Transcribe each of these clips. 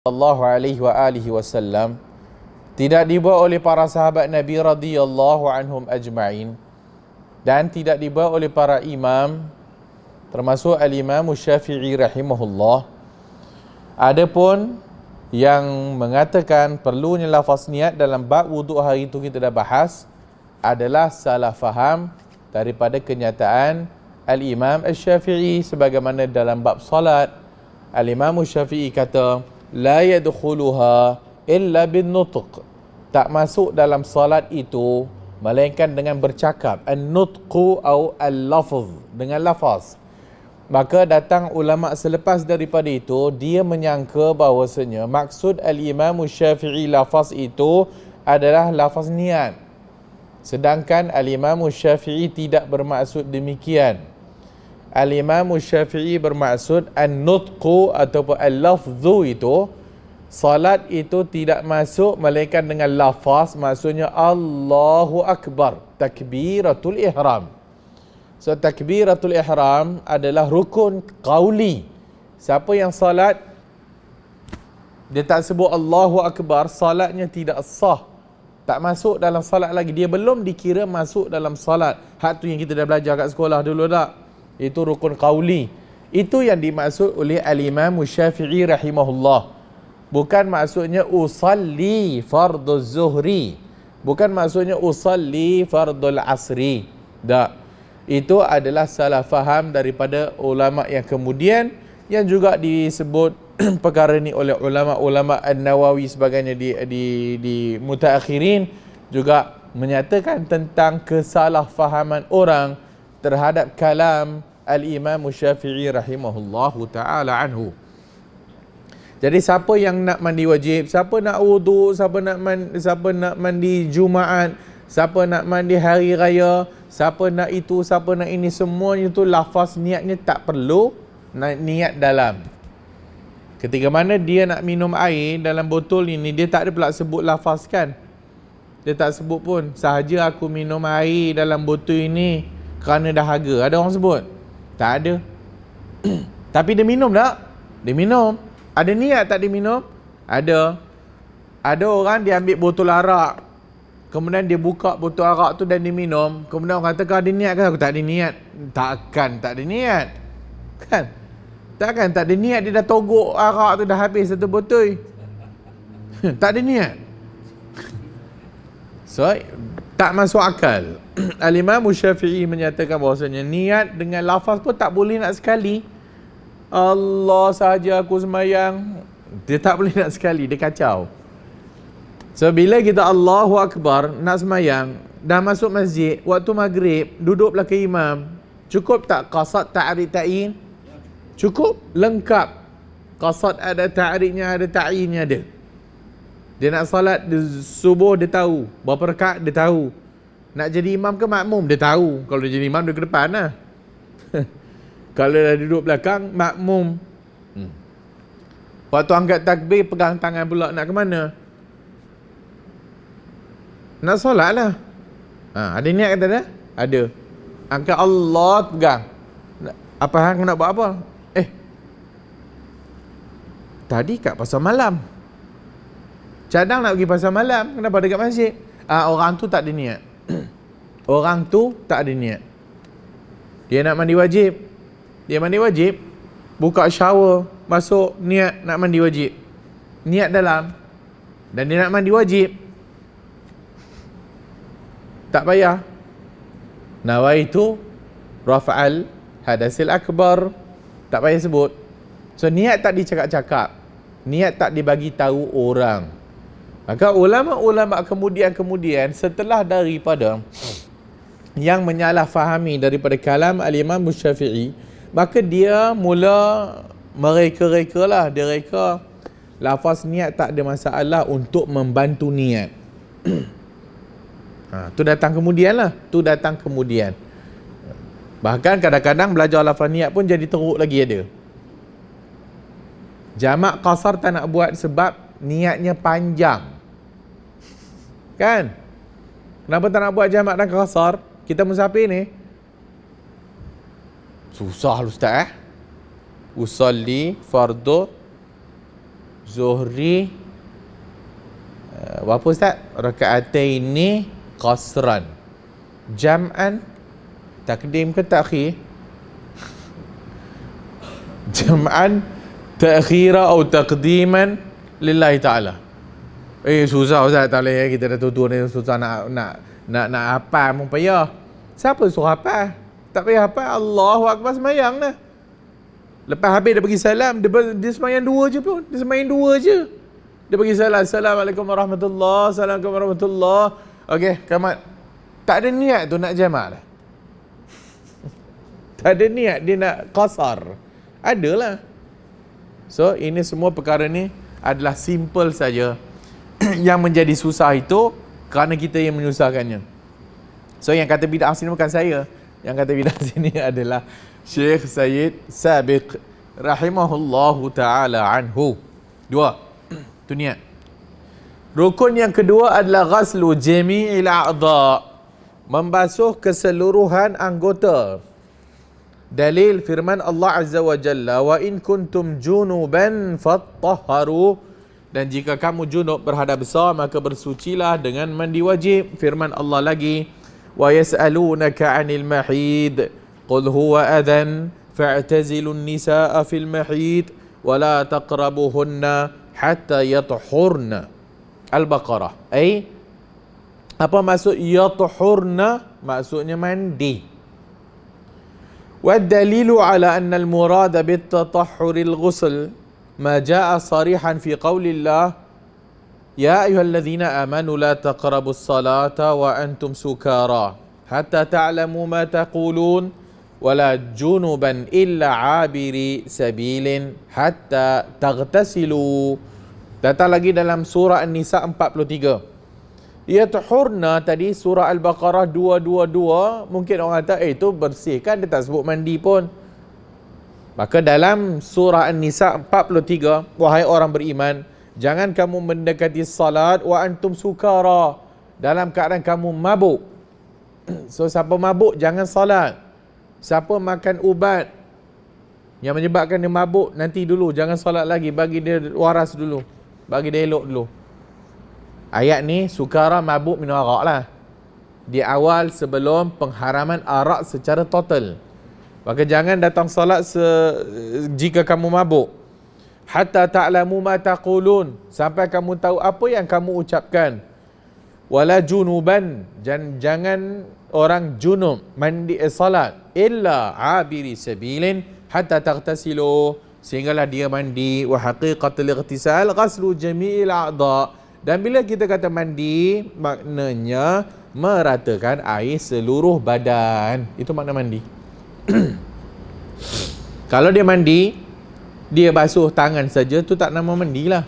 sallallahu alaihi wa alihi wasallam tidak dibawa oleh para sahabat Nabi radhiyallahu anhum ajma'in dan tidak dibawa oleh para imam termasuk al-Imam Syafi'i rahimahullah. Adapun yang mengatakan perlunya lafaz niat dalam bab wuduk hari itu kita dah bahas adalah salah faham daripada kenyataan al-Imam Syafi'i, sebagaimana dalam bab salat al-Imam Syafi'i kata la yadkhuluha illa bin nutq, tak masuk dalam salat itu melainkan dengan bercakap, an-nutqu atau al-lafz, dengan lafaz. Maka datang ulama selepas daripada itu, dia menyangka bahawasanya maksud al-Imam Syafi'i lafaz itu adalah lafaz niat, sedangkan al-Imam Syafi'i tidak bermaksud demikian. Al-Imam Syafi'i bermaksud an-nutqu ataupun al-lafzu itu, salat itu tidak masuk melainkan dengan lafaz, maksudnya Allahu Akbar, takbiratul ihram. So takbiratul ihram adalah rukun qauli. Siapa yang salat dia tak sebut Allahu Akbar, salatnya tidak sah, tak masuk dalam salat lagi, dia belum dikira masuk dalam salat. Hak tu yang kita dah belajar kat sekolah dulu tak? Itu rukun qauli. Itu yang dimaksud oleh al-Imam Syafi'i rahimahullah. Bukan maksudnya usalli farduz zuhri, bukan maksudnya usalli fardul asri. Tak. Itu adalah salah faham daripada ulama yang kemudian, yang juga disebut perkara ni oleh ulama-ulama An-Nawawi sebagainya di mutaakhirin, juga menyatakan tentang kesalahfahaman orang terhadap kalam al-Imam Syafi'i rahimahullahu ta'ala anhu. Jadi siapa yang nak mandi wajib, siapa nak wuduk, siapa nak mandi Jumaat, siapa nak mandi hari raya, siapa nak itu, siapa nak ini, semuanya tu lafaz niatnya tak perlu niat dalam. Ketika mana dia nak minum air dalam botol ini, dia tak ada pula sebut lafaz kan. Dia tak sebut pun, sahaja aku minum air dalam botol ini kerana dahaga. Ada orang sebut? Tak ada. Tapi dia minum tak? Dia minum. Ada niat tak dia minum? Ada. Ada orang dia ambil botol arak, kemudian dia buka botol arak tu dan dia minum. Kemudian orang kata, kau ada niat kan? Aku tak ada niat. Takkan tak ada niat. Kan? Takkan tak ada niat, dia dah togok arak tu dah habis satu botol. Tak ada niat. So, tak masuk akal. Al-Imam Syafi'i menyatakan bahawasanya niat dengan lafaz pun tak boleh nak sekali. Allah sahaja aku sembahyang, dia tak boleh nak sekali, dia kacau. So bila kita Allahu Akbar nak sembahyang, dah masuk masjid, waktu maghrib, duduk belakang imam, cukup tak qasad ta'rid ta'in? Cukup, lengkap. Qasad ada ta'ridnya, ada ta'innya ada. Dia nak salat subuh, dia tahu berapa rakaat, dia tahu. Nak jadi imam ke makmum, dia tahu. Kalau dia jadi imam, dia ke depan lah. Kalau dah duduk belakang, makmum. Waktu angkat takbir, pegang tangan pula, nak ke mana? Nak solat lah. Ada niat kata dah? Ada. Angkat Allah, pegang. Apa hang nak buat apa? Tadi kat pasar malam. Cadang nak pergi pasar malam, kenapa dekat masjid? Orang tu tak ada niat. Orang tu tak ada niat. Dia nak mandi wajib. Dia mandi wajib, buka shower, masuk, niat nak mandi wajib. Niat dalam. Dan dia nak mandi wajib. Tak payah. Nawaitu rafa'al hadasil akbar. Tak payah sebut. So niat tak dicakap-cakap. Niat tak dibagi tahu orang. Maka ulama-ulama kemudian setelah daripada yang menyalahfahami daripada kalam al-Imam Syafi'i, maka dia mula mereka-reka lah. Dia reka lafaz niat tak ada masalah untuk membantu niat. Tu datang kemudian lah. Tu datang kemudian. Bahkan kadang-kadang belajar lafaz niat pun jadi teruk lagi ada. Jamak qasar tak nak buat sebab niatnya panjang. Kan? Kenapa tak nak buat jamak dan qasar? Kita musafir ni susah Ustaz Usalli fardu Zuhri berapa Ustaz? Raka'ataini qasran. Jam'an takdim ke takhir? Jam'an ta'khira atau taqdiman lillahi ta'ala. Susah Ustaz, tak boleh kita dah tua-tua ni, susah nak hafal pun payah. Siapa suruh hafal? Tak payah hafal, Allahu Akbar semayang lah. Lepas habis dia bagi salam, dia semayang dua je pun. Dia semayang dua je. Dia bagi salam, Assalamualaikum warahmatullahi, Assalamualaikum warahmatullahi. Okey, kamat. Tak ada niat tu nak jamak lah. Tak ada niat dia nak qasar. Adalah. So, ini semua perkara ni adalah simple saja. Yang menjadi susah itu kerana kita yang menyusahkannya. So, yang kata bid'ah sini bukan saya. Yang kata bid'ah sini adalah Syekh Sayyid Sabiq rahimahullahu ta'ala anhu. Dua. Itu niat. Rukun yang kedua adalah ghaslu jami'il a'dha'. Membasuh keseluruhan anggota. Dalil firman Allah Azza wa Jalla, wa in kuntum junuban fattahharu, dan jika kamu junub berhadas besar maka bersucilah dengan mandi wajib. Firman Allah lagi, wa yas'alunaka 'anil mahid qul huwa adhan fa'tazilun nisaa fil mahid wa la taqrabuhunna hatta yatuhurna. Al-Baqarah. Apa maksud yatuhurna? Maksudnya mandi. والدليل على أن المراد بالتطهر الغسل ما جاء صريحا في قول الله يا أيها الذين آمنوا لا تقربوا الصلاة وأنتم سكارى حتى تعلموا ما تقولون ولا جنبا إلا عابري سبيل حتى تغتسلوا. Datang lagi dalam surah An-Nisa 43. Yatuhurna tadi surah Al-Baqarah 222, mungkin orang kata itu bersih kan, dia tak sebut mandi pun. Maka dalam surah An-Nisa 43, wahai orang beriman, jangan kamu mendekati salat wa antum sukara, dalam keadaan kamu mabuk. So siapa mabuk jangan salat. Siapa makan ubat yang menyebabkan dia mabuk, nanti dulu jangan salat lagi, bagi dia waras dulu, bagi dia elok dulu. Ayat ni sukara mabuk minum arak lah. Di awal sebelum pengharaman arak secara total. Maka jangan datang salat jika kamu mabuk. Hatta ta'lamu ma taqulun, sampai kamu tahu apa yang kamu ucapkan. Wala junuban, jangan orang junub mandi salat illa abiri sabilin hatta taghtasilu, sehinggalah dia mandi. Wa haqiqatul ightisal ghaslu jami'il a'dha'. Dan bila kita kata mandi, maknanya meratakan air seluruh badan. Itu makna mandi. Kalau dia mandi, dia basuh tangan saja, tu tak nama mandi lah.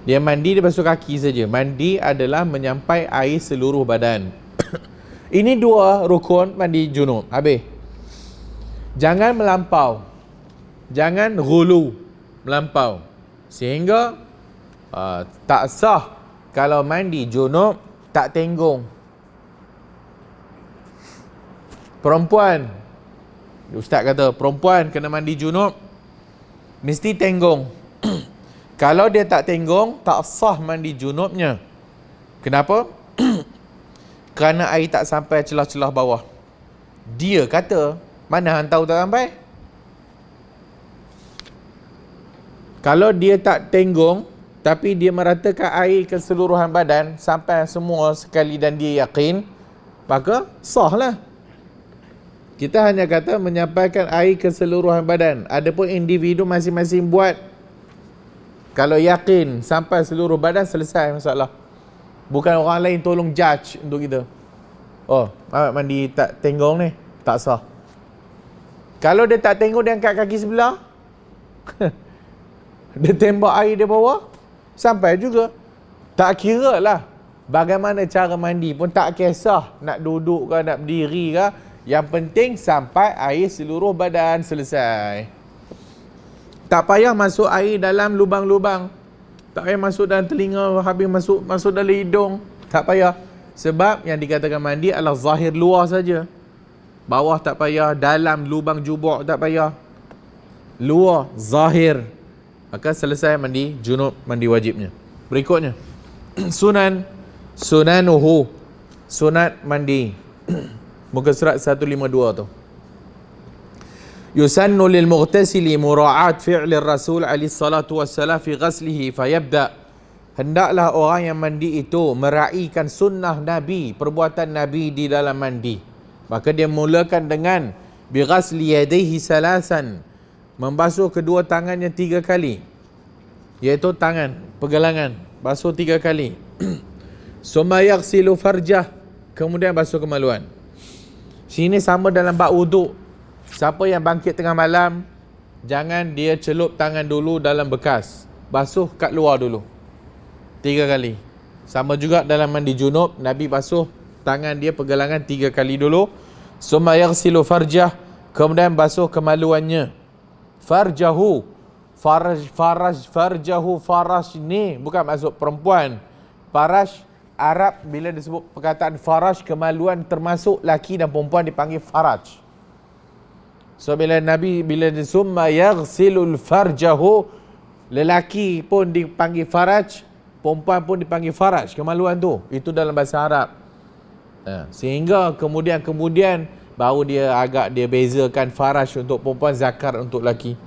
Dia mandi, dia basuh kaki saja. Mandi adalah menyampai air seluruh badan. Ini dua rukun mandi junub. Habis. Jangan melampau. Jangan ghulu, melampau. Sehingga tak sah kalau mandi junub tak tenggung. Perempuan, ustaz kata perempuan kena mandi junub mesti tenggung. Kalau dia tak tenggung, tak sah mandi junubnya. Kenapa? Kerana air tak sampai celah-celah bawah. Dia kata, mana hang tahu tak sampai? Kalau dia tak tenggung tapi dia meratakan air keseluruhan badan sampai semua sekali dan dia yakin, maka sahlah. Kita hanya kata menyampaikan air keseluruhan badan. Adapun individu masing-masing buat. Kalau yakin sampai seluruh badan, selesai masalah. Bukan orang lain tolong judge untuk kita. Oh, Ahmad mandi tak tenggung ni, tak sah. Kalau dia tak tenggung, dia angkat kaki sebelah, dia tembak air dia bawah, sampai juga. Tak kira lah bagaimana cara mandi pun, tak kisah nak duduk ke, nak berdiri ke. Yang penting sampai air seluruh badan, selesai. Tak payah masuk air dalam lubang-lubang. Tak payah masuk dalam telinga, habis masuk dalam hidung. Tak payah. Sebab yang dikatakan mandi adalah zahir luar saja. Bawah tak payah, dalam lubang jubuk tak payah. Luar, zahir. Maka selesai mandi junub, mandi wajibnya. Berikutnya sunanuhu, sunat mandi. Muka surat 152 tu. Yusannu lil mughtasili mura'at fi'li Rasul alaihi salatu wassalam fi ghaslihi fayabda. Hendaklah orang yang mandi itu meraihkan sunnah Nabi, perbuatan Nabi di dalam mandi. Maka dia mulakan dengan bi ghasli yadayhi salasan, membasuh kedua tangannya 3 kali. Iaitu tangan, pergelangan, basuh 3 kali. Summa yaghsilu farjah, kemudian basuh kemaluan. Sini sama dalam bab wuduk. Siapa yang bangkit tengah malam, jangan dia celup tangan dulu dalam bekas. Basuh kat luar dulu 3 kali. Sama juga dalam mandi junub, Nabi basuh tangan dia pergelangan 3 kali dulu. Summa yaghsilu farjah, kemudian basuh kemaluannya. Farjahu, faraj ni bukan maksud perempuan. Faraj Arab bila disebut perkataan faraj, kemaluan termasuk laki dan perempuan dipanggil faraj. So bila Nabi bila summa yaghsilul farjahu, lelaki pun dipanggil faraj, perempuan pun dipanggil faraj, kemaluan tu. Itu dalam bahasa Arab. Sehingga kemudian baru dia bezakan faraj untuk perempuan, zakar untuk lelaki.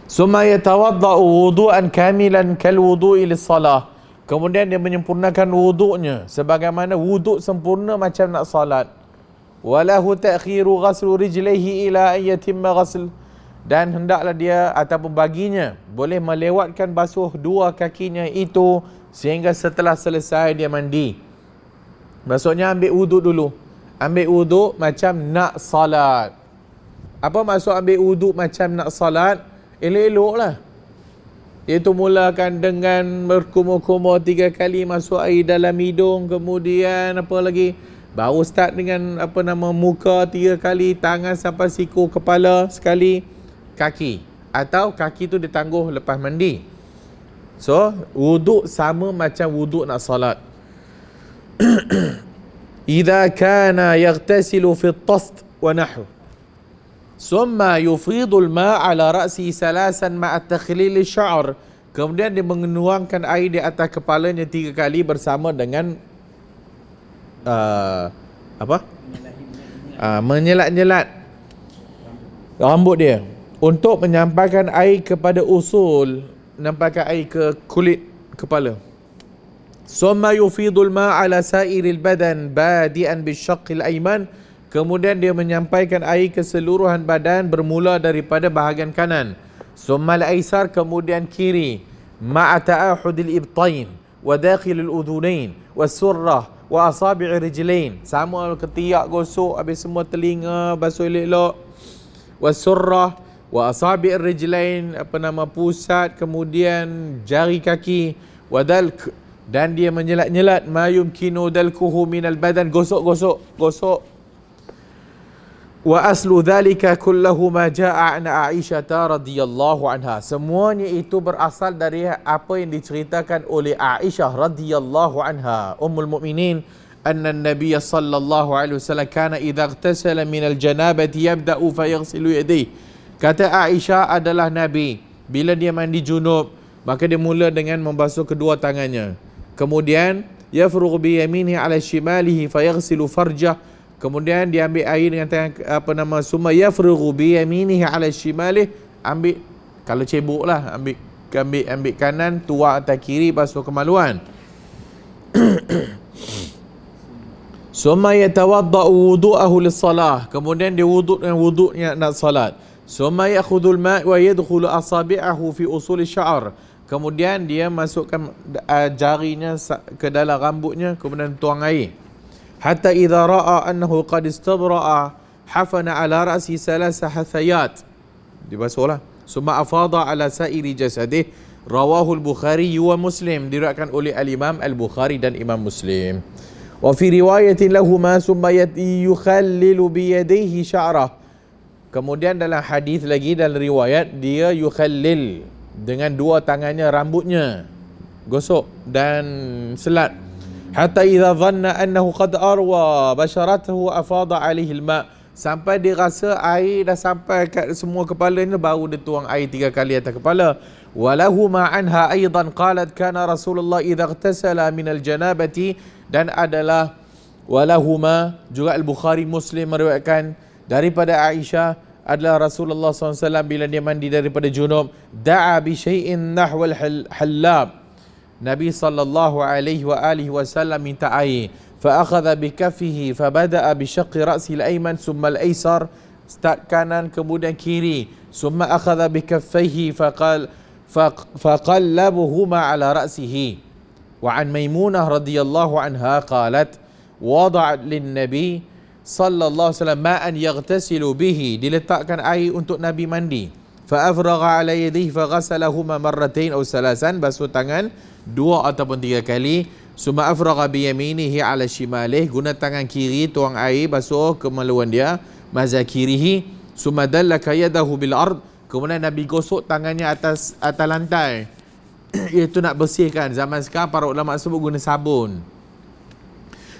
Summa yatawaddau wudu'an kamilan kal wudu'i lis-salah. Kemudian dia menyempurnakan wuduknya sebagaimana wuduk sempurna macam nak salat. Walahu ta'khiru ghaslu rijlaihi ila an yatimma ghasl, dan hendaklah dia ataupun baginya boleh melewatkan basuh 2 kakinya itu sehingga setelah selesai dia mandi. Maksudnya ambil wuduk dulu. Ambil wuduk macam nak salat. Apa maksud ambil wuduk macam nak salat? Elok-eloklah. Iaitu mulakan dengan berkumur-kumur 3 kali, masuk air dalam hidung, kemudian apa lagi? Baru start dengan muka 3 kali, tangan sampai siku kepala sekali, kaki. Atau kaki tu ditangguh lepas mandi. So, wuduk sama macam wuduk nak salat. Idza kana yaghtasilu fi at-tast wa nahwu. Summa yufidul ma' ala ra'si salasan ma'a takhlil sya'r. Kemudian dia menuangkan air di atas kepalanya 3 kali bersama dengan menyelat-nyelat rambut dia untuk menyampaikan air kepada usul, menyampaikan air ke kulit kepala. Summa yufidul ma' ala sa'iril badan badi'an bisyaqqil ayman. Kemudian dia menyampaikan air ke seluruhan badan bermula daripada bahagian kanan. Summal aisar, kemudian kiri. Ma'a ta'ahudil ibtain wa dakhilul udhunain wa surrah wa asabi'ir rijlain. Sama ketiak gosok habis semua telinga basuh elok-elok. Wa surrah wa asabi'ir rijlain, pusat, kemudian jari kaki. Wa dalk, dan dia menyelat-nyelat ma yumkinu dalkuhu minal badan, gosok. Wa aslu dhalika kullahu ma jaa an Aisyah radhiyallahu anha. Semuanya itu berasal dari apa yang diceritakan oleh Aisyah radhiyallahu anha, ummul mukminin, anna an-nabiy sallallahu alaihi wasallam kana idza ightasala min al-janabati yabda'u fa yaghsilu yadayhi. Kata Aisyah adalah Nabi bila dia mandi junub, maka dia mula dengan membasuh kedua tangannya. Kemudian yafrughu bi yaminihi ala shimalihi fa yaghsilu farjah. Kemudian dia ambil air dengan tangan summa yafrughu bi yaminihi ala shimalih, ambil kalau cebok lah, ambil kanan, tuak atas kiri, basuh kemaluan. Summa yatawaddau wudu'ahu lis-salah, kemudian dia wuduk dengan wuduknya nak salat. Summa ya'khudul ma' wa yadkhulu asabi'ahu fi usul sya'r, kemudian dia masukkan jarinya ke dalam rambutnya, kemudian tuang air. Hatta idza ra'a annahu qad istabra'a hafana ala ra'si salasa hathayat, dibasuhlah. Summa afadha ala sa'iri jasadih. Rawahu al-Bukhari wa Muslim, diriwayatkan oleh al-Imam al-Bukhari dan Imam Muslim. Wa fi riwayatin lahumā summa yukhallilu bi yadayhi sya'rah. Kemudian dalam hadis lagi, dalam riwayat, dia yukhallil dengan 2 tangannya rambutnya, gosok dan selat. Hatta idza dhanna annahu qad arwa basharatahu afada alaihi al-ma'. sampai dia rasa air dah sampai kat semua kepalanya, baru dia tuang air 3 kali atas kepala. Walahu ma anha aidan qalat kana Rasulullah idza ightasala min al-janabati, dan adalah walahuma juga Al-Bukhari Muslim meriwayatkan daripada Aisyah adalah Rasulullah SAW bila dia mandi daripada junub, da'a bi syai'in nahwal halab, Nabi sallallahu alaihi wa alihi wasallam minta air, fa akhadha bi kaffihi fa bada'a bi syaqqi ra'si al-ayman thumma al-aysar, start kanan kemudian kiri, thumma akhadha bi kaffaihi faqallabuhuma ala ra'sihi. Wa an Maimunah radhiyallahu anha qalat wada'at lin-nabi sallallahu alaihi wasallam ma'an yaghtasilu bihi, diletakkan air untuk Nabi mandi, fa afragha ala yadihi fa ghasalahuma marratain aw salasan, basuh tangan 2 ataupun 3 kali, summa afragha bi yaminihi ala shimalih, guna tangan kiri tuang air basuh kemaluan dia, mazakirihi, summa dallaka yadahu bil ard, kemudian Nabi gosok tangannya atas lantai iaitu nak bersihkan. Zaman sekarang para ulama sebut guna sabun.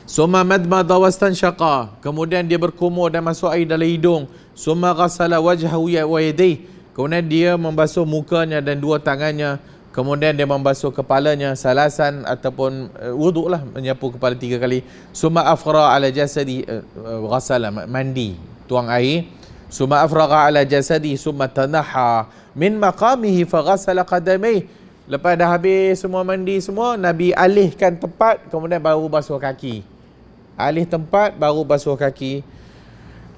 Summa madmada wastanshaqa, kemudian dia berkumur dan masuk air dalam hidung. Summa ghassala wajhahu wa yadayhi, kemudian dia membasuh mukanya dan 2 tangannya, kemudian dia membasuh kepalanya, salasan ataupun wuduk lah, menyapu kepala 3 kali. Summa afra ala jasadi, ghassala mandi, tuang air. Summa afraga ala jasadi summa tanaha min maqamihi fa ghassala qadamaihi, lepas dah habis semua mandi semua, Nabi alihkan tempat, kemudian baru basuh kaki. Alih tempat baru basuh kaki.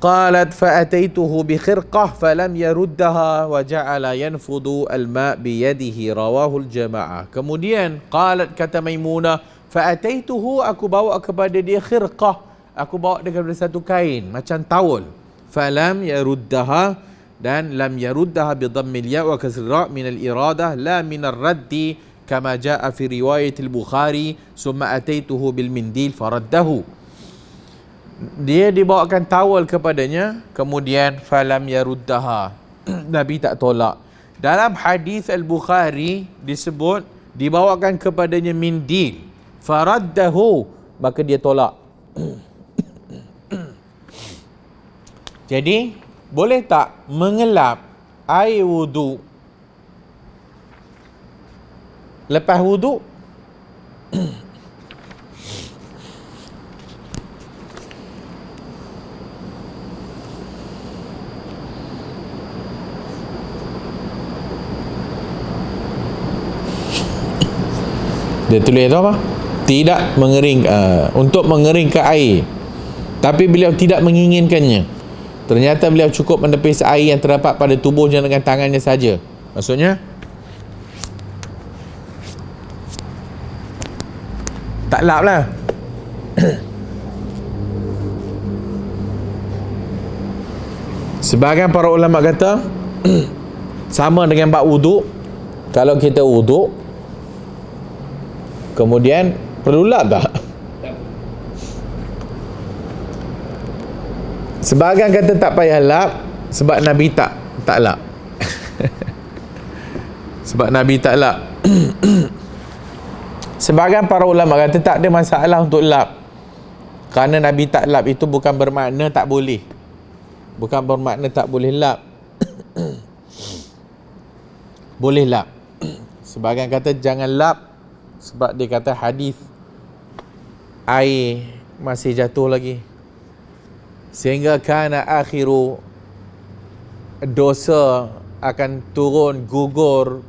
Qalat fa ataituhu bi khirqah falam yaruddaha wa ja'ala yanfudu al-ma' bi yadihi, rawahu al-jamaah. Kemudian qalat, kata Maimunah, fa ataituhu, aku bawa kepada dia khirqah, aku bawa daripada satu kain macam tawul. Falam yaruddaha, dan lam yaruddaha bi dhammil ya wa kasr ra min al-iradah la min ar-raddi kama jaa fi riwayat al-Bukhari, summa ataituhu bil mindil faraddahu. Dia dibawakan tawal kepadanya, kemudian falam yaruddaha, Nabi tak tolak. Dalam hadis al-Bukhari disebut dibawakan kepadanya mindil, faraddahu, maka dia tolak. Jadi boleh tak mengelap air wudu lepas wudu? Dia tulis apa? Tidak mengering, untuk mengeringkan air, tapi beliau tidak menginginkannya. Ternyata beliau cukup menepis air yang terdapat pada tubuhnya dengan tangannya saja. Maksudnya tak lap lah. Sebahagian para ulama kata sama dengan bab wuduk. Kalau kita wuduk kemudian perlu lap tak? Sebahagian kata tak payah lap sebab Nabi tak lap. Sebab Nabi tak lap. Sebahagian para ulama kata tak ada masalah untuk lap, kerana Nabi tak lap itu bukan bermakna tak boleh. Bukan bermakna tak boleh lap. Boleh lap. Sebahagian kata jangan lap sebab dia kata hadis air masih jatuh lagi, sehingga kana akhiru, dosa akan turun gugur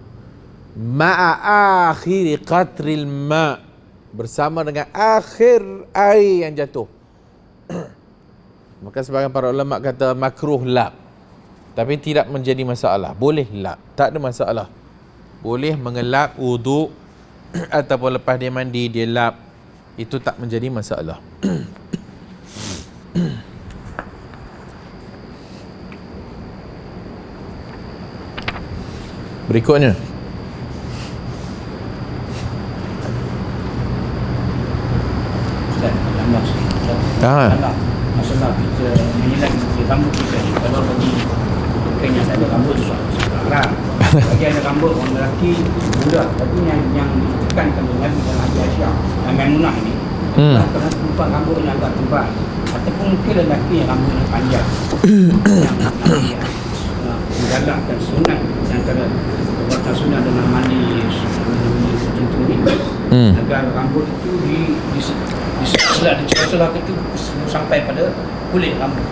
ma'a akhiri qatril ma', bersama dengan akhir air yang jatuh. Maka sebagian para ulama kata makruh lap, tapi tidak menjadi masalah. Boleh lap, tak ada masalah. Boleh mengelap wuduk ataupun lepas dia mandi dia lap, itu tak menjadi masalah. Berikutnya, masalah kita menilai rambut kita ni, kalau bagi kain yang tak ada rambut sekarang bagi ada rambut orang lelaki muda, tapi yang ditekankan dengan Nabi Aisyah dan Maimunah ni, kalau tumpat rambut yang agak tebal ataupun mungkin lelaki yang rambutnya panjang yang Nabi menggalakkan sunat antara perbuatan sunat dengan mandi macam ni agar rambut itu di celah-celah itu sampai pada kulit rambut,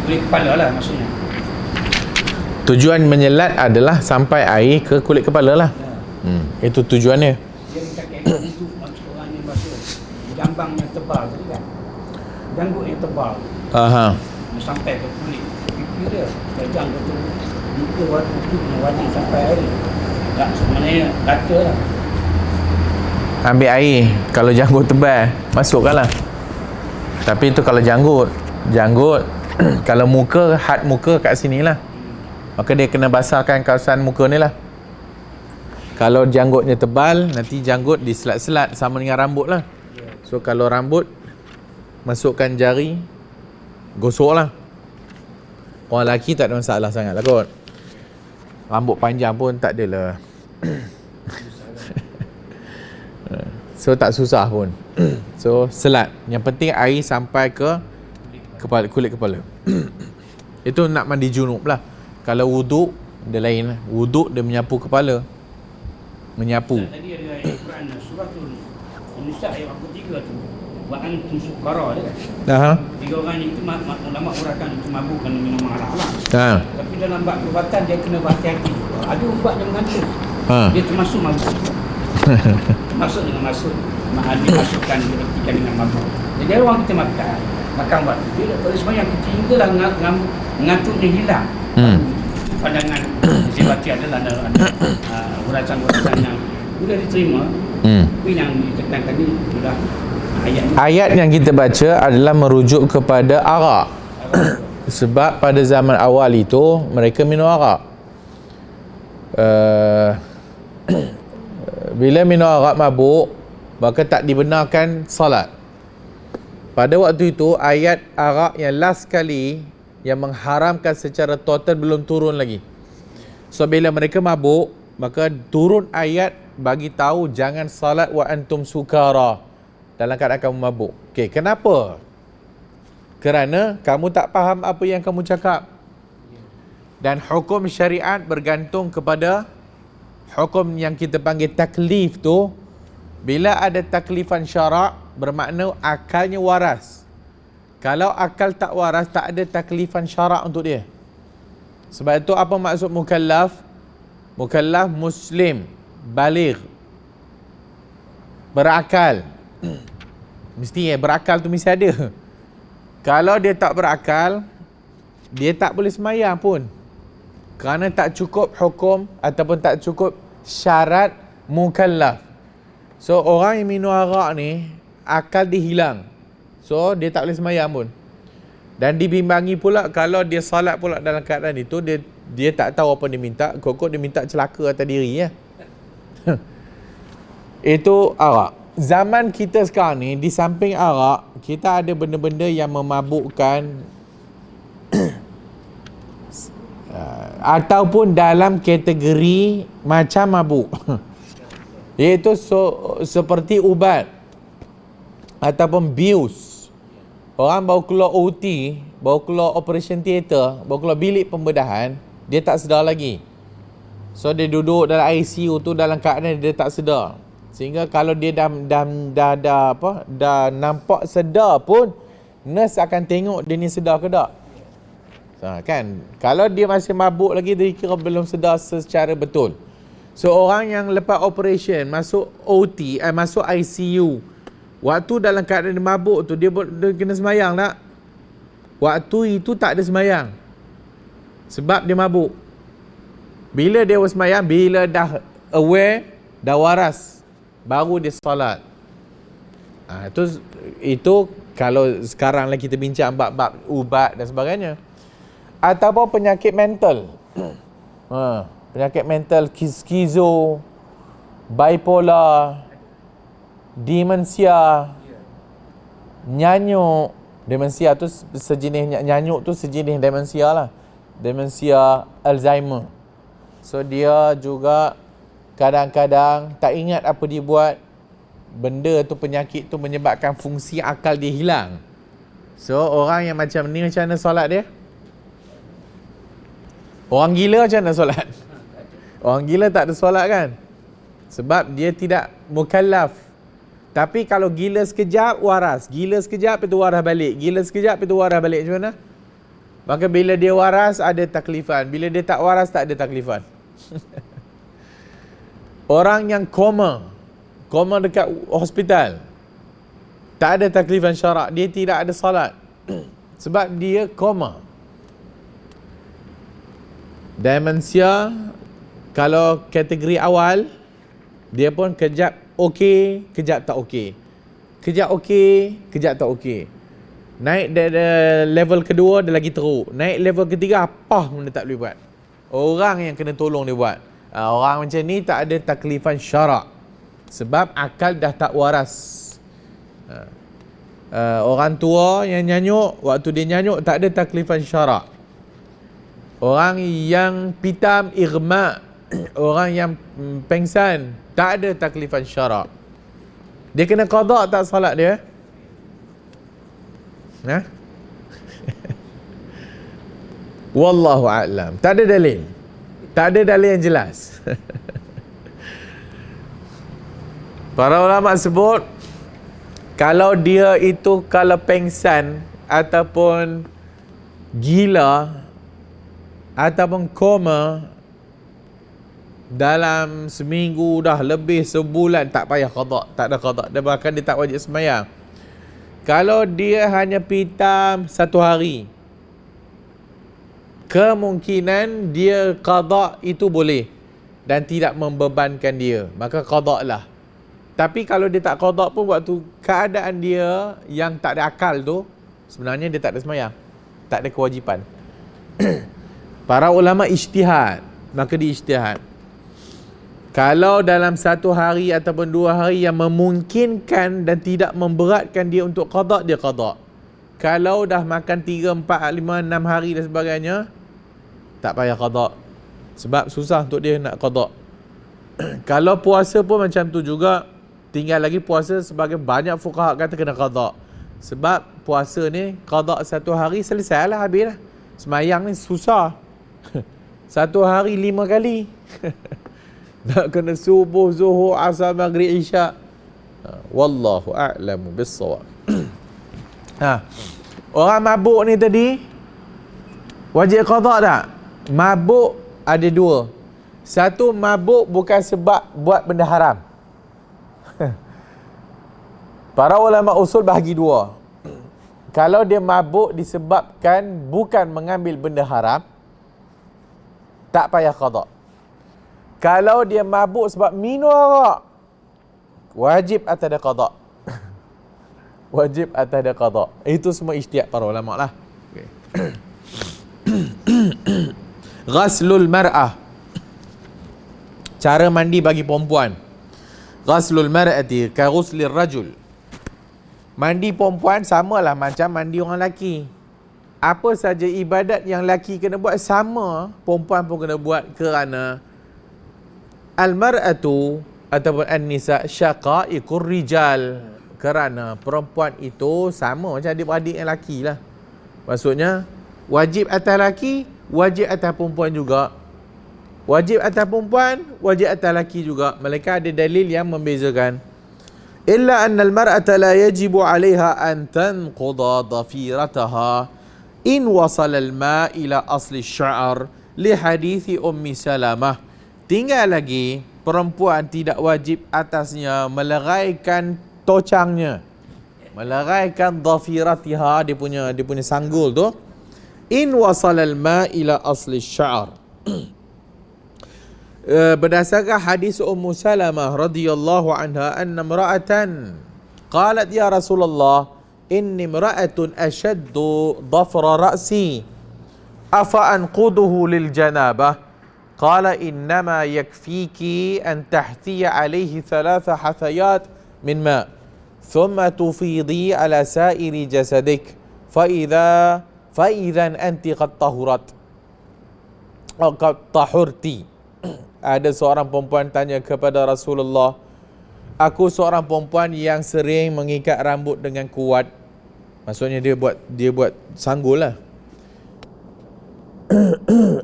kulit kepala lah maksudnya. Tujuan menyelat adalah sampai air ke kulit kepala lah. Itu tujuannya. Dia minta kena untuk macam orang yang basuh jambang yang tebal tu kan, janggut yang tebal sampai ke kulit pipi dia, janggut tu muka wajib sampai air tak sebenarnya kata lah. Ambil air, kalau janggut tebal masukkan lah. Tapi itu kalau janggut kalau muka, had muka kat sini lah, maka dia kena basahkan kawasan muka ni lah. Kalau janggutnya tebal, nanti janggut diselat-selat sama dengan rambut lah. So kalau rambut, masukkan jari, gosok lah. Orang lelaki tak ada masalah sangat lah kot. Rambut panjang pun tak adalah. So tak susah pun. So selat. Yang penting air sampai ke kepala, kulit kepala. Itu nak mandi junub lah. Kalau wuduk, dia lain lah. Wuduk dia menyapu kepala. Menyapu. Tadi ada ayat Quran suratul Nisa ayat 43 tu. Wa antum sukara dia kan. Tiga orang ni itu ulama uraikan itu mabuk kena minum arak lah. Tapi dalam bab perubatan dia kena berhati-hati. Ada ubat yang mengandung. Dia termasuk mabuk. Masuk dengan masuk dimasukkan diartikan dengan mabuk. Jadi orang kita makan waktu dia oleh sebab yang kita hinggalah ngantuknya hilang. Pandangan disebati adalah uraian-uraian yang sudah diterima. Tapi yang ditekankan ni sudah ayat yang kita baca adalah merujuk kepada arak. Sebab pada zaman awal itu mereka minum arak. Bila minum arak mabuk, maka tak dibenarkan salat. Pada waktu itu ayat arak yang last kali yang mengharamkan secara total belum turun lagi. So bila mereka mabuk, maka turun ayat bagi tahu jangan salat wa antum sukara, dalam keadaan kamu mabuk. Okey, kenapa? Kerana kamu tak faham apa yang kamu cakap. Dan hukum syariat bergantung kepada hukum yang kita panggil taklif tu. Bila ada taklifan syarak, bermakna akalnya waras. Kalau akal tak waras, tak ada taklifan syarak untuk dia. Sebab itu apa maksud mukallaf? Mukallaf muslim, baligh, berakal. Mesti berakal tu mesti ada. Kalau dia tak berakal, dia tak boleh semayang pun. Kerana tak cukup hukum ataupun tak cukup syarat mukallaf. So orang yang minum arak ni, akal dia hilang. So dia tak boleh semayang pun. Dan dibimbangi pula kalau dia salat pula dalam keadaan itu, dia tak tahu apa dia minta. Kok dia minta celaka atas diri ya. Itu arak. Zaman kita sekarang ni, di samping arak, kita ada benda-benda yang memabukkan ataupun dalam kategori macam mabuk. Iaitu seperti ubat ataupun bius. Orang baru keluar OT, baru keluar operation theater, baru keluar bilik pembedahan, dia tak sedar lagi. So dia duduk dalam ICU tu dalam keadaan dia tak sedar. Sehingga kalau dia dah nampak sedar pun, nurse akan tengok dia ni sedar ke tak. Kan? Kalau dia masih mabuk lagi, dia kira belum sedar secara betul. So orang yang lepas operation masuk OT, masuk ICU, waktu dalam keadaan dia mabuk tu, dia kena semayang tak? Waktu itu tak ada semayang. Sebab dia mabuk. Bila dia semayang, bila dah aware, dah waras, baru dia solat. Itu kalau sekarang lah kita bincang bab-bab ubat dan sebagainya. Ataupun penyakit mental. Penyakit mental, skizo, bipolar, demensia, nyanyuk. Demensia tu sejenis, nyanyuk tu sejenis demensia lah. Demensia Alzheimer. So dia juga kadang-kadang tak ingat apa dia buat. Benda tu, penyakit tu menyebabkan fungsi akal dia hilang. So orang yang macam ni macam mana solat dia? Orang gila macam mana solat? Orang gila tak ada solat kan? Sebab dia tidak mukallaf. Tapi kalau gila sekejap, waras. Gila sekejap, itu waras balik. Gila sekejap, itu waras balik. Macam mana? Maka bila dia waras, ada taklifan. Bila dia tak waras, tak ada taklifan. Orang yang koma dekat hospital, tak ada taklifan syarak. Dia tidak ada salat. Sebab dia koma. Demensia, kalau kategori awal, dia pun kejap okey, kejap tak okey. Kejap okey, kejap tak okey. Naik dari level kedua, dia lagi teruk. Naik level ketiga, apa pun dia tak boleh buat. Orang yang kena tolong dia buat. Orang macam ni tak ada taklifan syarak. Sebab akal dah tak waras. Orang tua yang nyanyuk, waktu dia nyanyuk tak ada taklifan syarak. Orang yang pitam irma, orang yang pengsan, tak ada taklifan syarak. Dia kena qada tak salat dia? Wallahu a'lam. Tak ada dalil. Tak ada dalil yang jelas. Para ulama sebut, kalau dia itu kalau pengsan ataupun gila ataupun koma dalam seminggu dah lebih sebulan, tak payah qada, tak ada qada. Dia bahkan dia tak wajib sembahyang. Kalau dia hanya pitam 1 hari, kemungkinan dia qada itu boleh dan tidak membebankan dia, maka qada lah. Tapi kalau dia tak qada pun, waktu keadaan dia yang tak ada akal tu, sebenarnya dia tak ada sembahyang, tak ada kewajipan. Para ulama ijtihad, maka diijtihad. Kalau dalam 1 hari ataupun 2 hari yang memungkinkan dan tidak memberatkan dia untuk qada, dia qada. Kalau dah makan 3, 4, 5, 6 hari dan sebagainya, tak payah qada. Sebab susah untuk dia nak qada. Kalau puasa pun macam tu juga. Tinggal lagi puasa, sebagai banyak fuqaha kata kena qada. Sebab puasa ni qada 1 hari selesai lah, habis lah. Semayang ni susah. 1 hari 5 kali. Nak kena subuh, zuhur, asar, maghrib, isyak. Wallahu a'lamu bis-shawab. Orang mabuk ni tadi, wajib qada tak? Mabuk ada 2. Satu, mabuk bukan sebab buat benda haram. Para ulama usul bahagi 2. Kalau dia mabuk disebabkan bukan mengambil benda haram, tak payah qada. Kalau dia mabuk sebab minum arak, wajib atas dia qada. Wajib atas dia qada. Itu semua ijtihad para ulama lah. Okay. Ghaslul mar'ah, cara mandi bagi perempuan. Ghaslul mar'ati ka ghuslir rajul. Mandi perempuan samalah macam mandi orang lelaki. Apa saja ibadat yang lelaki kena buat, sama perempuan pun kena buat, kerana al-mar'atu ataupun an-nisa syaqaiqur rijal. Kerana perempuan itu sama macam adik-beradik yang lelaki lah. Maksudnya wajib atas lelaki, wajib atas perempuan juga. Wajib atas perempuan, wajib atas lelaki juga. Mereka ada dalil yang membezakan. Illa anna al-mar'ata la yajibu 'alayha an tanquda dhafirataha in wasala al-ma' ila asli asy-sya'r li hadithi Ummi Salamah. Tinggal lagi, perempuan tidak wajib atasnya meleraikan tocangnya, meleraikan dhafiratiha, dia punya sanggul tu, in wasala al-ma' ila asli asy-sya'r. Berdasarkan hadis Ummu Salamah radhiyallahu anha, anna imra'atan qalat ya Rasulullah inni imra'atun ashaddu dhafra ra'si afa anquduhu lil janabah qala innama yakfiki an tahtiya alayhi 3 hathayat min ma thumma tufidi ala sa'iri jasadik fa idhan anti qad tahurat atau qad tahurti. Ada seorang perempuan tanya kepada Rasulullah, aku seorang perempuan yang sering mengikat rambut dengan kuat. Maksudnya dia buat sanggul lah.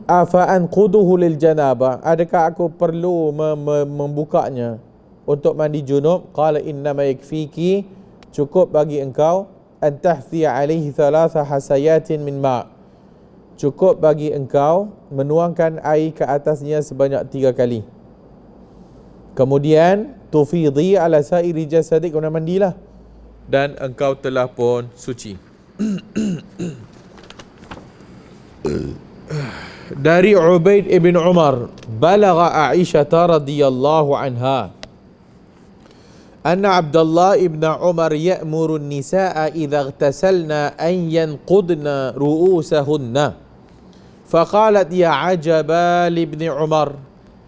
Afa anquduhu lil janabah, adakah aku perlu membukanya untuk mandi junub? Qala innama yakfiki, cukup bagi engkau an tahthi alaihi thalatha hasayatin min ma', cukup bagi engkau menuangkan air ke atasnya sebanyak 3 kali. Kemudian tufidhi ala sairi jasadik, kau mandilah dan engkau telah pun suci. Dari Ubaid ibn Umar, balagha Aisyah radhiyallahu anha anna Abdullah ibn Umar ya'muru an-nisaa idza ightasalna an yanqudna ru'usahunna. Faqalat ya ajaba li ibn Umar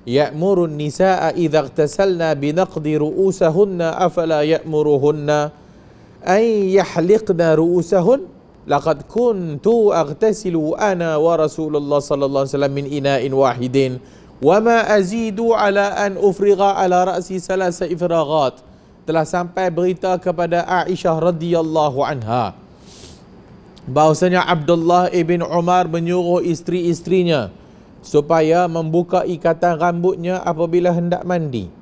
ya'muru an-nisaa idza ightasalna binaqdi ru'usahunna afala ya'muruhunna an yahliqna ru'usahunna. Laqad kuntu aghtasilu ana wa Rasulullah sallallahu alaihi wasallam min ina'in wahidin wa ma azidu ala an ufrigha ala ra'si salasa ifraghat. Telah sampai berita kepada Aisyah radhiyallahu anha bahawasanya Abdullah ibn Umar menyuruh isteri-isterinya supaya membuka ikatan rambutnya apabila hendak mandi.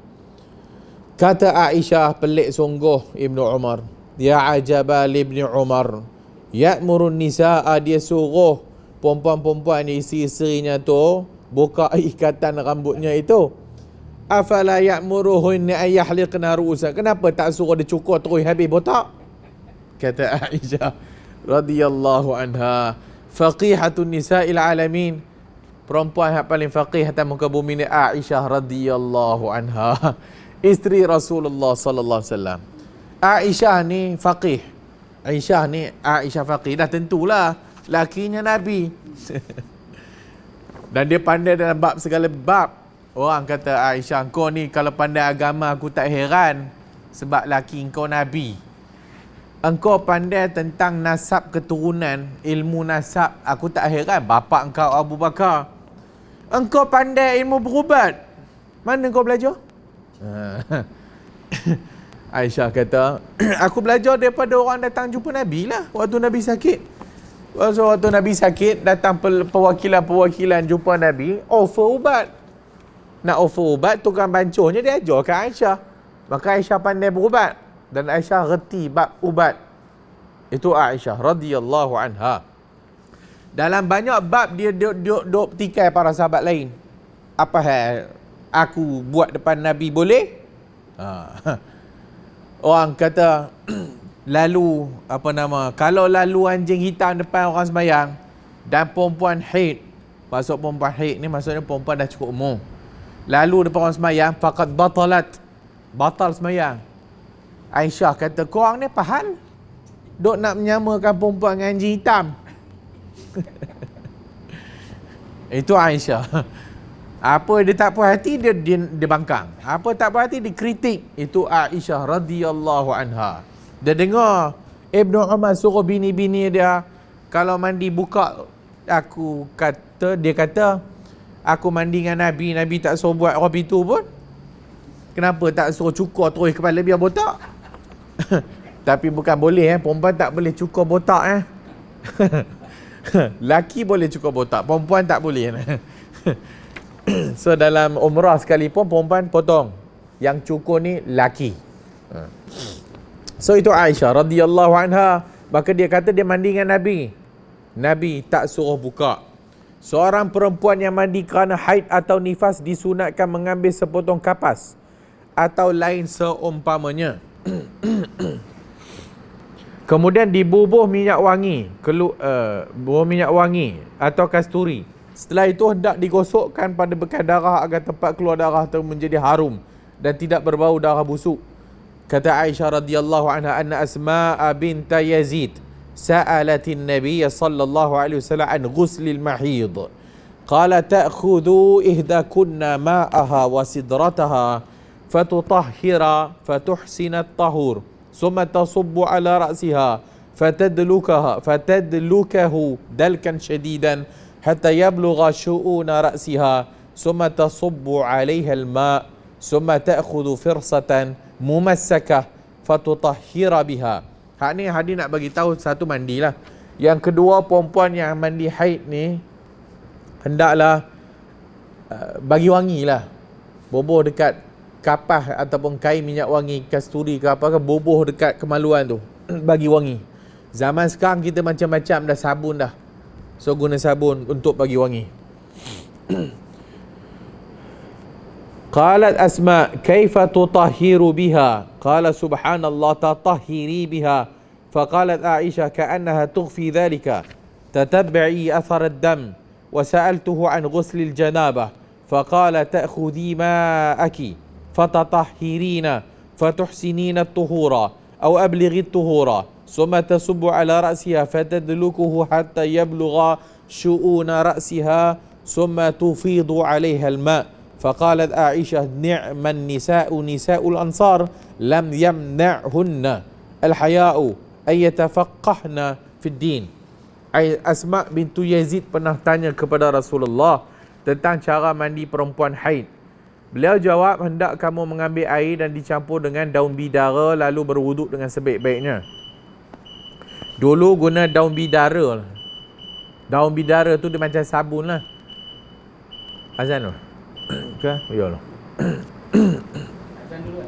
Kata Aisyah, pelik sungguh Ibnu Umar, ya ajabal ibn Umar, ya'murun nisa'a, dia suruh perempuan-perempuan isteri-isterinya tu buka ikatan rambutnya itu. Afala ya'muruhunna an yahliqna ru'usan, kenapa tak suruh dia cukur terus habis botak? Kata Aisyah radhiyallahu anha, faqihatun nisa'il alamin, perempuan yang paling faqih atas muka bumi ni Aisyah radhiyallahu anha, isteri Rasulullah sallallahu alaihi wasallam. Aisyah ni faqih. Aisyah faqih, dah tentulah lakinya Nabi. Dan dia pandai dalam bab segala bab. Orang kata Aisyah, kau ni kalau pandai agama aku tak heran, sebab laki kau Nabi. Engkau pandai tentang nasab keturunan, ilmu nasab, aku tak heran, bapa engkau Abu Bakar. Engkau pandai ilmu berubat, mana kau belajar? Aisyah kata, aku belajar daripada orang datang jumpa Nabi lah waktu Nabi sakit. Waktu Nabi sakit, datang perwakilan jumpa Nabi, offer ubat. Nak offer ubat, tukang bancuhnya dia ajar ke Aisyah. Maka Aisyah pandai berubat dan Aisyah reti bab ubat. Itu Aisyah radhiyallahu anha. Dalam banyak bab dia duk petikai para sahabat lain. Apa hal aku buat depan Nabi boleh? Orang kata lalu kalau lalu anjing hitam depan orang sembahyang dan perempuan haid, maksud perempuan haid ni maksudnya perempuan dah cukup umur, lalu depan orang sembahyang, faqad batal sembahyang. Aisyah kata, korang ni pahal duk nak menyamakan perempuan dengan anjing hitam. Itu Aisyah. Apa dia tak puas hati, dia bangkang. Apa tak puas hati, dia kritik. Itu Aisyah radhiyallahu anha. Dia dengar Ibnu Umar suruh bini-bini dia kalau mandi buka. Dia kata aku mandi dengan Nabi, Nabi tak suruh buat rop itu pun. Kenapa tak suruh cukur terus kepala biar botak? Tapi bukan boleh perempuan tak boleh cukur botak Laki boleh cukur botak, perempuan tak boleh. So dalam umrah sekalipun perempuan potong, yang cukur ni laki. So itu Aisyah radhiyallahu anha. Maka dia kata dia mandi dengan Nabi, Nabi tak suruh buka. Seorang perempuan yang mandi kerana haid atau nifas disunatkan mengambil sepotong kapas atau lain seumpamanya. Kemudian dibubuh minyak wangi, minyak wangi atau kasturi. Setelah itu hendak digosokkan pada bekas darah agar tempat keluar darah itu menjadi harum dan tidak berbau darah busuk. Kata Aisyah radhiyallahu anha, anna Asma'a bint Yazid sa'alatin Nabiy sallallahu alaihi wasallam an ghuslil mahid. Qala ta'khudhu ihdakunna ma'aha wa sidrataha fatutahhira fatuhsina at-tahur thumma tasubbu ala ra'siha fatadlukahu dalkan shadidan hatta yablugha shu'una ra'siha thumma tasubbu 'alayha al-ma' thumma ta'khudhu firsatan mumassakah fatutahhira biha Hak ni hadis nak bagi tahu satu mandilah. Yang kedua, perempuan yang mandi haid ni hendaklah bagi wangi lah. Bubuh dekat kapas ataupun kain minyak wangi kasturi ke apa ke, bubuh dekat kemaluan tu bagi wangi. Zaman sekarang kita macam-macam dah sabun dah. So guna sabun untuk bagi wangi. Qalat Asma, "Kaifa tutahhiru biha?" Qala subhanallah tatahhiri biha. Faqalat Aisyah, "Ka'annaha tukhfi dhalika. Tatab'i athar ad-dam." Wa sa'altuhu an ghusl al-janabah. Faqala ta'khudhi ma'aki fatatahhirina fatuhsinina at-tuhura aw ablighi at-tuhura. Summa tasubbu ala ra'siha fatadlukuhu hatta yablugha shu'una ra'siha. Summa tufidu 'alayha al-ma'. فقالت عائشة نعم النساء نساء الأنصار لم يمنعهن الحياء أن يتفقهن في الدين. Asma bintu Yazid pernah tanya kepada Rasulullah tentang cara mandi perempuan haid. Beliau jawab, hendak kamu mengambil air dan dicampur dengan daun bidara lalu berwuduk dengan sebaik-baiknya. Dulu guna daun bidara. Daun bidara tu dia macam sabun lah. Azan tu? Ke? Ya Allah. Azan dulu kan?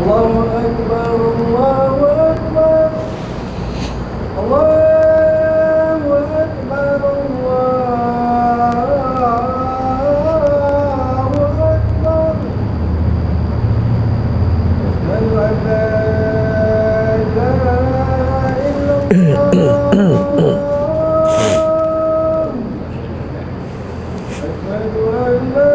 Allahu Akbar, Allahu Akbar, Allahu Akbar, Allahu Akbar. Asyhadu an la ilaha illallah. Asyhadu an la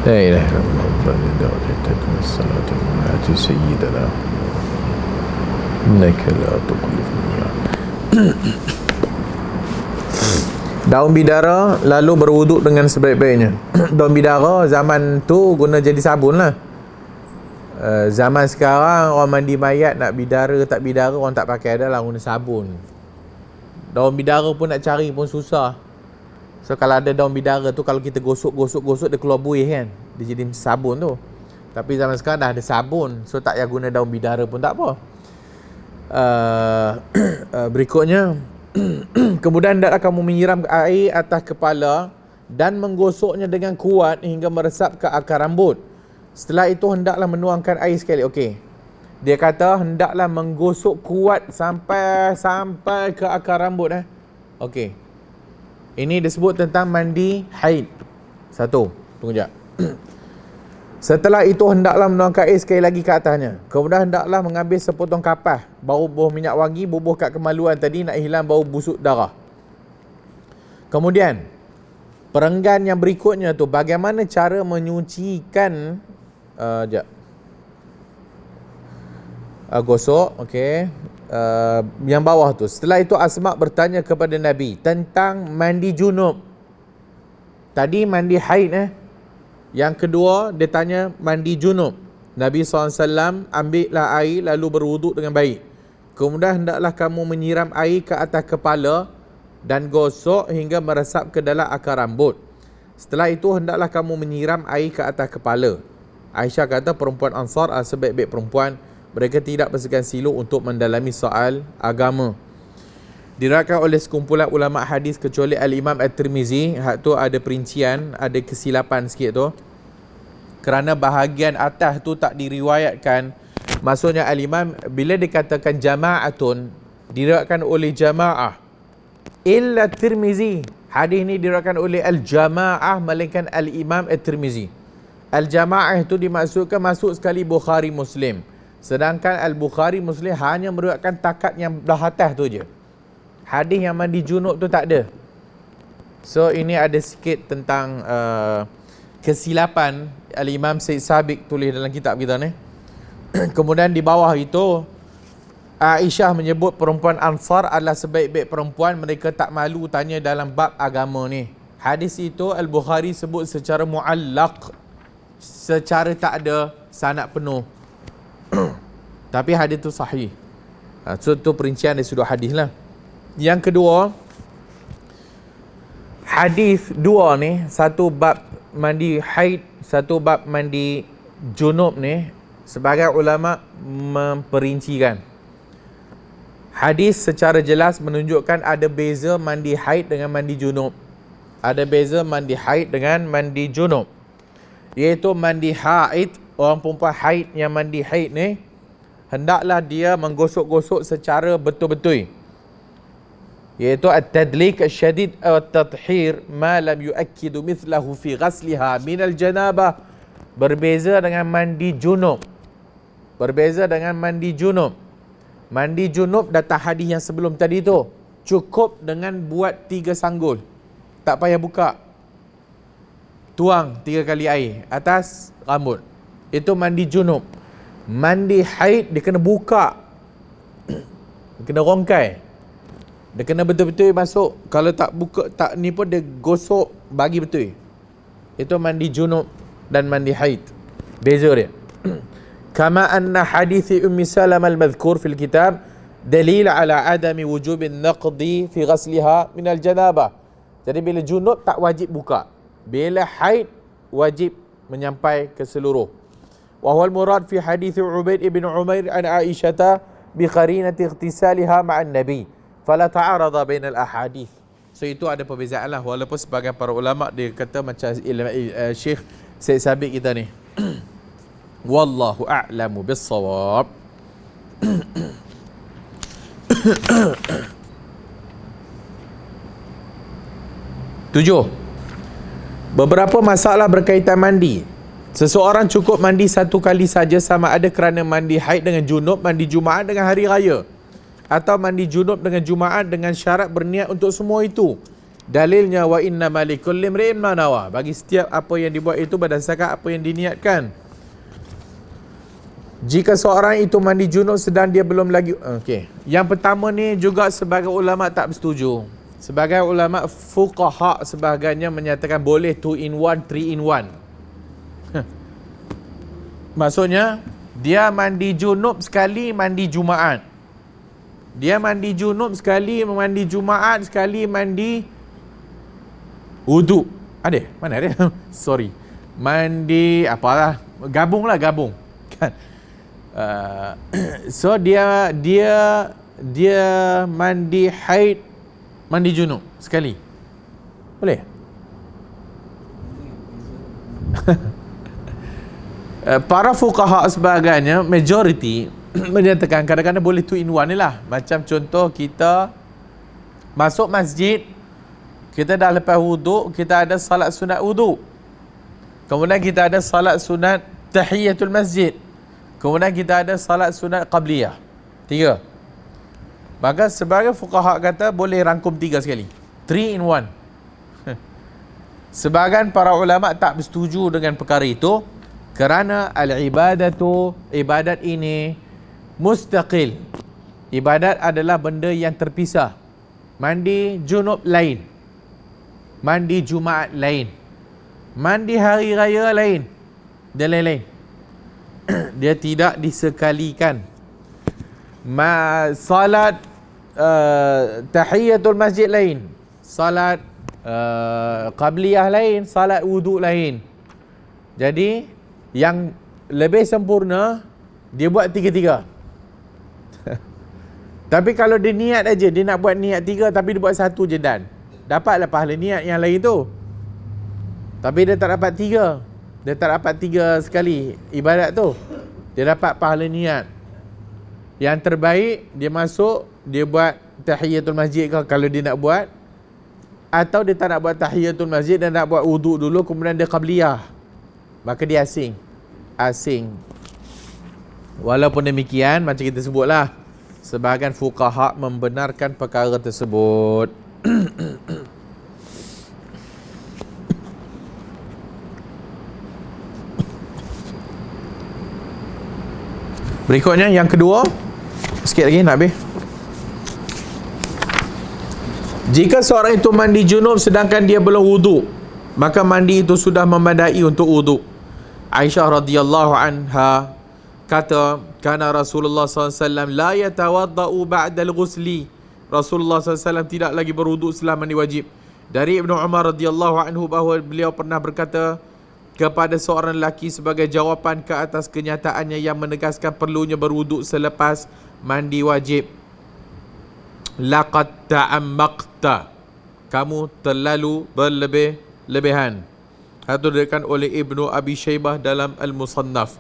La ilaha illallah wa salatu ala sayyidina innaka la tukhlifu al-mi'ad. Daun bidara lalu berwuduk dengan sebaik-baiknya. Daun bidara zaman tu guna jadi sabun lah. Zaman sekarang orang mandi mayat nak bidara tak bidara orang tak pakai dah lah, guna sabun. Daun bidara pun nak cari pun susah. So kalau ada daun bidara tu, kalau kita gosok dia keluar buih kan, dia jadi sabun tu. Tapi zaman sekarang dah ada sabun, so tak payah guna daun bidara pun tak apa. Berikutnya kemudian hendaklah kamu menyiram air atas kepala dan menggosoknya dengan kuat hingga meresap ke akar rambut. Setelah itu hendaklah menuangkan air sekali. Okey, dia kata hendaklah menggosok kuat sampai ke akar rambut. Okey, ini disebut tentang mandi haid. Satu, tunggu jap. Setelah itu hendaklah menuangkan air sekali lagi ke atasnya. Kemudian hendaklah mengambil sepotong kapas, bau minyak wangi, bubuh kat kemaluan tadi nak hilang bau busuk darah. Kemudian perenggan yang berikutnya tu, bagaimana cara menyucikan gosok. Okey. yang bawah tu. Setelah itu Asma bertanya kepada Nabi tentang mandi junub. Tadi mandi haid Yang kedua dia tanya mandi junub. Nabi SAW ambillah air lalu berwuduk dengan baik. Kemudian hendaklah kamu menyiram air ke atas kepala dan gosok hingga meresap ke dalam akar rambut. Setelah itu hendaklah kamu menyiram air ke atas kepala. Aisyah kata perempuan Ansar sebaik-baik perempuan. Mereka tidak bersegan silu untuk mendalami soal agama. Diriwayatkan oleh sekumpulan ulama hadis kecuali Al-Imam At-Tirmizi. Hak tu ada perincian, ada kesilapan sikit tu. Kerana bahagian atas tu tak diriwayatkan. Maksudnya Al-Imam bila dikatakan jama'atun, diriwayatkan oleh jama'ah. Illa Tirmizi. Hadis ni diriwayatkan oleh Al-Jama'ah melainkan Al-Imam At-Tirmizi. Al-Jama'ah itu dimaksudkan masuk sekali Bukhari Muslim. Sedangkan Al-Bukhari Muslim hanya meriwayatkan takat yang belah atas tu je. Hadis yang mandi junub tu tak ada. So ini ada sikit tentang kesilapan Al-Imam Syed Sabiq tulis dalam kitab kita ni. Kemudian di bawah itu Aisyah menyebut perempuan Ansar adalah sebaik-baik perempuan. Mereka tak malu tanya dalam bab agama ni. Hadis itu Al-Bukhari sebut secara mu'allaq, secara tak ada sanad penuh. Tapi hadis tu sahih. So tu perincian dari sudut hadis lah. Yang kedua, hadis dua ni, satu bab mandi haid, satu bab mandi junub ni, sebagai ulama memperincikan. Hadis secara jelas menunjukkan ada beza mandi haid dengan mandi junub. Ada beza mandi haid dengan mandi junub. Iaitu mandi haid, orang perempuan haid yang mandi haid ni, hendaklah dia menggosok-gosok secara betul-betul. Iaitu at-tadlik asyadid at-tathhir ma lam yu'akkidu mithlahu fi ghasliha minal janabah. Berbeza dengan mandi junub. Berbeza dengan mandi junub. Mandi junub datang hadis yang sebelum tadi tu. Cukup dengan buat 3 sanggul. Tak payah buka. Tuang 3 kali air atas rambut. Itu mandi junub. Mandi haid dia kena buka. Dia kena rongkai. Dia kena betul-betul masuk. Kalau tak buka, tak ni pun dia gosok bagi betul. Itu mandi junub dan mandi haid. Beza dia. Kama anna hadithi Ummi Salamah al-madhkur fil kitab dalil ala adami wujubin naqdi fi ghasliha minal janabah. Jadi bila junub tak wajib buka. Bila haid wajib menyampai ke seluruh. Wa huwa al-murad fi hadith Ubaid ibn Umair an Aisyah bi qarinati ightisaliha ma'an Nabi. Fala ta'arada bainal ahadith. So itu ada perbezaan lah. Walaupun sebagian para ulama dia kata macam Syekh Syed Sabiq kita ni. Wallahu a'lamu bis-shawab. Tujuh. Beberapa masalah berkaitan mandi. Seseorang cukup mandi 1 kali saja sama ada kerana mandi haid dengan junub, mandi Jumaat dengan hari raya, atau mandi junub dengan Jumaat dengan syarat berniat untuk semua itu. Dalilnya wa inna malikul limri'in ma nawa. Bagi setiap apa yang dibuat itu berdasarkan apa yang diniatkan. Jika seorang itu mandi junub sedang dia belum lagi Yang pertama ni juga sebagai ulama tak bersetuju. Sebagai ulama fuqaha sebagainya menyatakan boleh 2 in 1, 3 in 1. Maksudnya dia mandi junub sekali mandi Jumaat. Dia mandi junub sekali mandi Jumaat, sekali mandi wudu. Ada? Mana ada? Sorry. Mandi apalah, gabung kan. So dia mandi haid, mandi junub sekali. Boleh? Para fuqaha sebagainya majority menyatakan kadang-kadang boleh 2 in 1 ni lah. Macam contoh kita masuk masjid, kita dah lepas wuduk, kita ada salat sunat wuduk. Kemudian kita ada salat sunat tahiyatul masjid. Kemudian kita ada salat sunat qabliyah. 3. Maka sebagai fuqaha kata boleh rangkum 3 sekali. 3 in 1. Sebahagian para ulama tak bersetuju dengan perkara itu kerana al-ibadatu, ibadat ini mustaqil. Ibadat adalah benda yang terpisah. Mandi junub lain, mandi Jumaat lain, mandi hari raya lain, dan lain-lain. Dia tidak disekalikan. Salat tahiyatul masjid lain, salat qabliyah lain, salat wuduk lain. Jadi yang lebih sempurna dia buat tiga-tiga. Tapi kalau dia niat aja, dia nak buat niat tiga tapi dia buat satu je dan dapatlah pahala niat yang lain tu. Tapi dia tak dapat tiga. Dia tak dapat tiga sekali ibadat tu. Dia dapat pahala niat. Yang terbaik dia masuk, dia buat tahiyatul masjid ke kalau dia nak buat, atau dia tak nak buat tahiyatul masjid dan nak buat wuduk dulu kemudian dia qabliyah. Maka dia asing. Walaupun demikian, macam kita sebutlah, sebahagian fuqaha membenarkan perkara tersebut. Berikutnya yang kedua, sikit lagi nak habis. Jika seorang itu mandi junub sedangkan dia belum wuduk, maka mandi itu sudah memadai untuk wuduk. Aisyah radhiyallahu anha kata, kana Rasulullah SAW la yatawadda'u ba'dal ghusli. Rasulullah SAW tidak lagi berwuduk setelah mandi wajib. Dari Ibnu Umar radhiyallahu anhu bahawa beliau pernah berkata kepada seorang lelaki sebagai jawapan ke atas kenyataannya yang menegaskan perlunya berwuduk selepas mandi wajib, laqad ta'ammaqta, kamu terlalu berlebihan. Itu diriwayatkan oleh Ibnu Abi Syaibah dalam Al-Musannaf.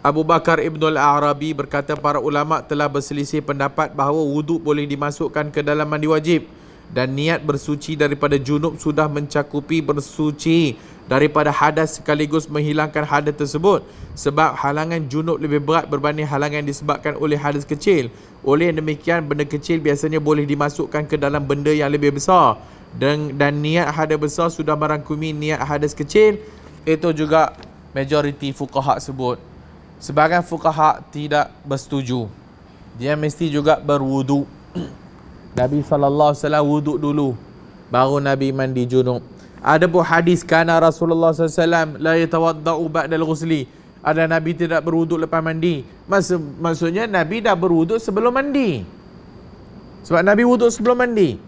Abu Bakar Ibn Al-Arabi berkata para ulama telah berselisih pendapat bahawa wuduk boleh dimasukkan ke dalam mandi wajib, dan niat bersuci daripada junub sudah mencakupi bersuci daripada hadas sekaligus menghilangkan hadas tersebut, sebab halangan junub lebih berat berbanding halangan yang disebabkan oleh hadas kecil. Oleh demikian, benda kecil biasanya boleh dimasukkan ke dalam benda yang lebih besar, dan niat hadas besar sudah merangkumi niat hadas kecil. Itu juga majoriti fuqaha sebut. Sebahagian fuqaha tidak bersetuju. Dia mesti juga berwuduk. Nabi SAW wuduk dulu, baru Nabi mandi junub. Ada pun hadis kana Rasulullah SAW la yatawadda'u ba'dal ghusli, ada Nabi tidak berwuduk lepas mandi. Maksudnya Nabi dah berwuduk sebelum mandi. Sebab Nabi wuduk sebelum mandi,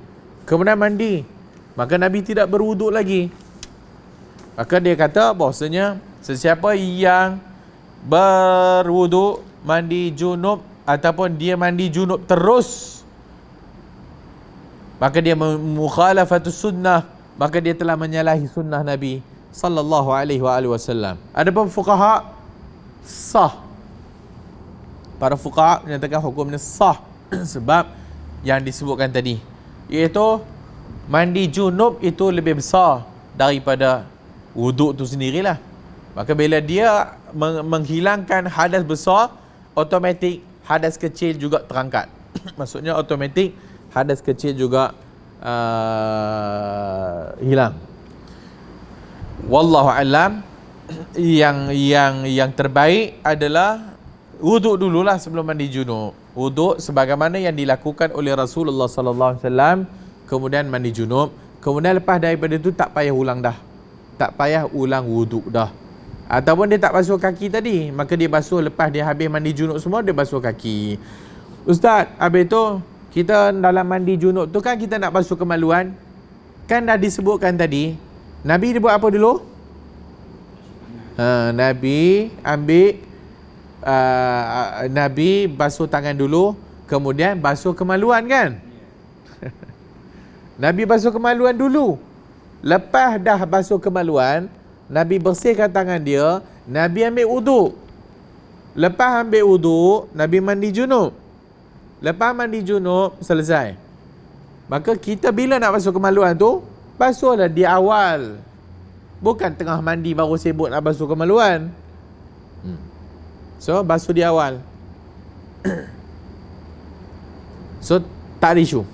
kemudian mandi, maka Nabi tidak berwuduk lagi. Maka dia kata bahawasanya sesiapa yang berwuduk, mandi junub, ataupun dia mandi junub terus, maka dia mukhalafatus sunnah, maka dia telah menyalahi sunnah Nabi sallallahu alaihi wasallam. Adapun fuqaha sah. Para fuqaha menyatakan hukumnya sah sebab yang disebutkan tadi, iaitu mandi junub itu lebih besar daripada wuduk tu sendirilah. Maka bila dia menghilangkan hadas besar, automatik hadas kecil juga terangkat. Maksudnya automatik hadas kecil juga hilang. Wallahu alam. Yang terbaik adalah wuduk dululah sebelum mandi junub. Wuduk sebagaimana yang dilakukan oleh Rasulullah sallallahu alaihi wasallam, kemudian mandi junub, kemudian lepas daripada itu tak payah ulang dah. Tak payah ulang wuduk dah. Ataupun dia tak basuh kaki tadi, maka dia basuh lepas dia habis mandi junub semua, dia basuh kaki. Ustaz, habis tu kita dalam mandi junub tu kan kita nak basuh kemaluan. Kan dah disebutkan tadi, Nabi dia buat apa dulu? Nabi ambil Nabi basuh tangan dulu, kemudian basuh kemaluan kan? Nabi basuh kemaluan dulu. Lepas dah basuh kemaluan, Nabi bersihkan tangan dia, Nabi ambil wuduk. Lepas ambil wuduk, Nabi mandi junub. Lepas mandi junub, selesai. Maka kita bila nak basuh kemaluan tu, basuhlah di awal. Bukan tengah mandi baru sibuk nak basuh kemaluan. So, basuh di awal. So, tak ada isu.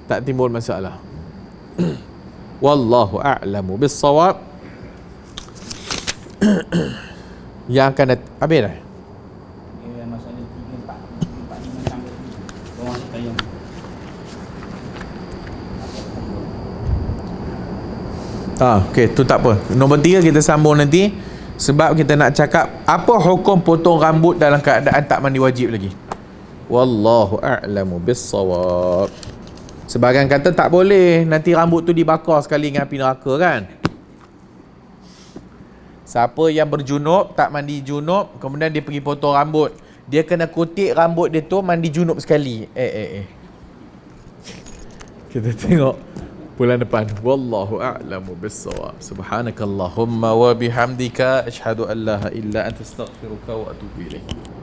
Tak timbul masalah. Wallahu a'lamu bis-shawab. Yang akan habis dah. Masalah 3, 4, 5 sampai Okey, tu tak apa. Nombor 3 kita sambung nanti, sebab kita nak cakap apa hukum potong rambut dalam keadaan tak mandi wajib lagi. Wallahu a'lamu bissawab. Sebahagian kata tak boleh, nanti rambut tu dibakar sekali dengan api neraka kan. Siapa yang berjunub, tak mandi junub, kemudian dia pergi potong rambut, dia kena kutip rambut dia tu mandi junub sekali. Kita tengok bulan depan. Wallahu a'lamu bissawab. Subhanakallahumma wa bihamdika asyhadu an la ilaha illa anta astaghfiruka wa atubu ilaik.